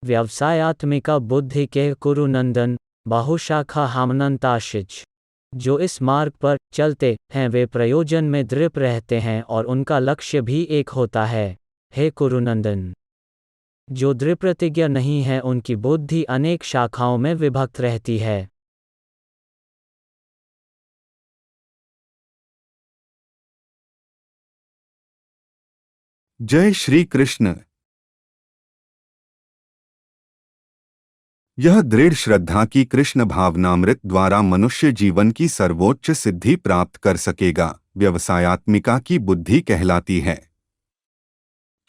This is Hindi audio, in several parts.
व्यवसायात्मिका बुद्धि के कुरुनंदन बहुशाखा हमनंताशिच। जो इस मार्ग पर चलते हैं वे प्रयोजन में दृढ़ रहते हैं और उनका लक्ष्य भी एक होता है। हे कुरुनंदन, जो दृढ़ प्रतिज्ञा नहीं है उनकी बुद्धि अनेक शाखाओं में विभक्त रहती है। जय श्री कृष्ण। यह दृढ़ श्रद्धा की कृष्ण भावनामृत द्वारा मनुष्य जीवन की सर्वोच्च सिद्धि प्राप्त कर सकेगा, व्यवसायात्मिका की बुद्धि कहलाती है।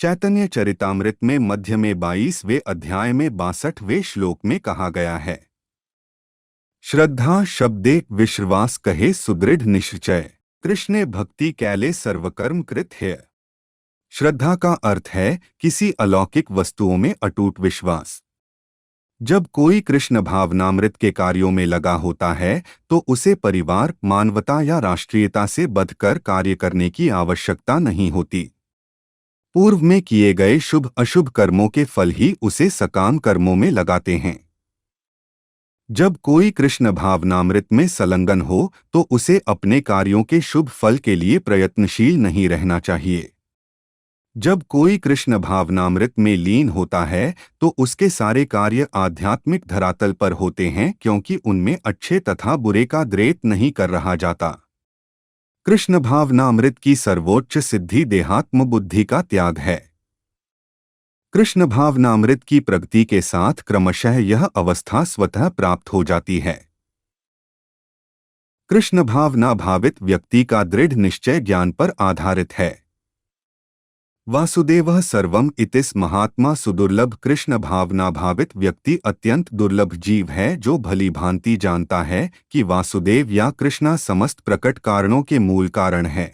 चैतन्य चरितामृत में मध्य में 22वें अध्याय में 62वें श्लोक में कहा गया है, श्रद्धा शब्दे विश्वास कहे सुदृढ़ निश्चय, कृष्णे भक्ति कैले सर्वकर्म कृत है। श्रद्धा का अर्थ है किसी अलौकिक वस्तुओं में अटूट विश्वास। जब कोई कृष्ण भावनामृत के कार्यों में लगा होता है तो उसे परिवार, मानवता या राष्ट्रीयता से बंधकर कार्य करने की आवश्यकता नहीं होती। पूर्व में किए गए शुभ अशुभ कर्मों के फल ही उसे सकाम कर्मों में लगाते हैं। जब कोई कृष्ण भावनामृत में संलग्न हो तो उसे अपने कार्यों के शुभ फल के लिए प्रयत्नशील नहीं रहना चाहिए। जब कोई कृष्ण भावनामृत में लीन होता है तो उसके सारे कार्य आध्यात्मिक धरातल पर होते हैं, क्योंकि उनमें अच्छे तथा बुरे का द्वैत नहीं कर रहा जाता। कृष्ण भावनामृत की सर्वोच्च सिद्धि देहात्म बुद्धि का त्याग है। कृष्ण भावनामृत की प्रगति के साथ क्रमशः यह अवस्था स्वतः प्राप्त हो जाती है। कृष्ण भावना भावित व्यक्ति का दृढ़ निश्चय ज्ञान पर आधारित है। वासुदेवः सर्वम इतिस महात्मा सुदुर्लभ। कृष्ण भावना भावित व्यक्ति अत्यंत दुर्लभ जीव है जो भली भांति जानता है कि वासुदेव या कृष्णा समस्त प्रकट कारणों के मूल कारण है।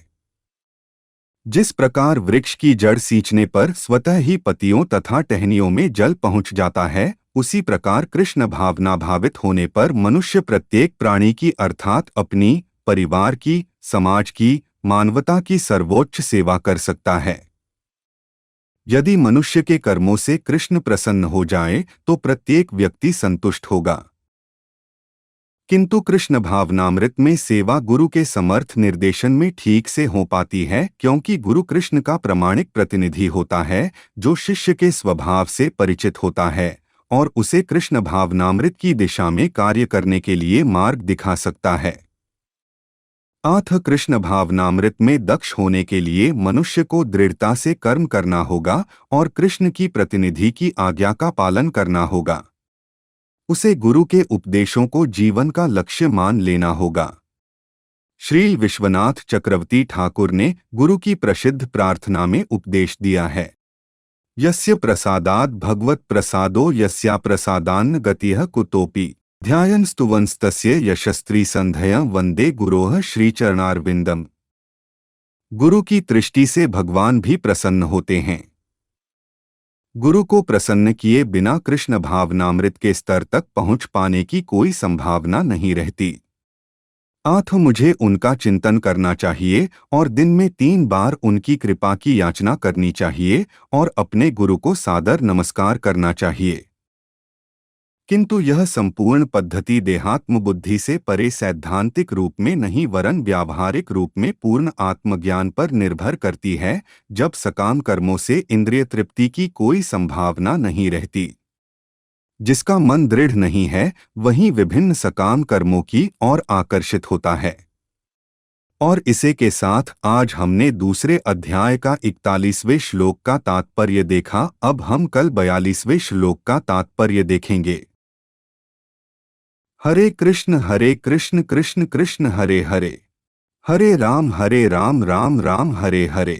जिस प्रकार वृक्ष की जड़ सींचने पर स्वतः ही पत्तियों तथा टहनियों में जल पहुंच जाता है, उसी प्रकार कृष्ण भावना भावित होने पर मनुष्य प्रत्येक प्राणी की अर्थात अपनी, परिवार की, समाज की, मानवता की सर्वोच्च सेवा कर सकता है। यदि मनुष्य के कर्मों से कृष्ण प्रसन्न हो जाए तो प्रत्येक व्यक्ति संतुष्ट होगा। किंतु कृष्ण भावनामृत में सेवा गुरु के समर्थ निर्देशन में ठीक से हो पाती है, क्योंकि गुरु कृष्ण का प्रामाणिक प्रतिनिधि होता है जो शिष्य के स्वभाव से परिचित होता है और उसे कृष्ण भावनामृत की दिशा में कार्य करने के लिए मार्ग दिखा सकता है। अथ कृष्ण भावनामृत में दक्ष होने के लिए मनुष्य को दृढ़ता से कर्म करना होगा और कृष्ण की प्रतिनिधि की आज्ञा का पालन करना होगा। उसे गुरु के उपदेशों को जीवन का लक्ष्य मान लेना होगा। श्री विश्वनाथ चक्रवर्ती ठाकुर ने गुरु की प्रसिद्ध प्रार्थना में उपदेश दिया है, यस्य प्रसादात् भगवत प्रसादो यस्या प्रसादान्न गतिः कुतोपि ध्यायन् स्तुवंस्तस्य यशस्त्री संधय वंदे गुरोः श्रीचरणारविंदम। गुरु की दृष्टि से भगवान भी प्रसन्न होते हैं। गुरु को प्रसन्न किए बिना कृष्ण भावनामृत के स्तर तक पहुंच पाने की कोई संभावना नहीं रहती। अथ मुझे उनका चिंतन करना चाहिए और दिन में 3 बार उनकी कृपा की याचना करनी चाहिए और अपने गुरु को सादर नमस्कार करना चाहिए। किंतु यह संपूर्ण पद्धति देहात्म बुद्धि से परे सैद्धांतिक रूप में नहीं वरन व्यावहारिक रूप में पूर्ण आत्मज्ञान पर निर्भर करती है, जब सकाम कर्मों से इंद्रिय तृप्ति की कोई संभावना नहीं रहती। जिसका मन दृढ़ नहीं है वही विभिन्न सकाम कर्मों की ओर आकर्षित होता है। और इसे के साथ आज हमने दूसरे अध्याय का 41वें श्लोक का तात्पर्य देखा। अब हम कल 42वें श्लोक का तात्पर्य देखेंगे। हरे कृष्ण कृष्ण कृष्ण हरे हरे, हरे राम राम राम हरे हरे।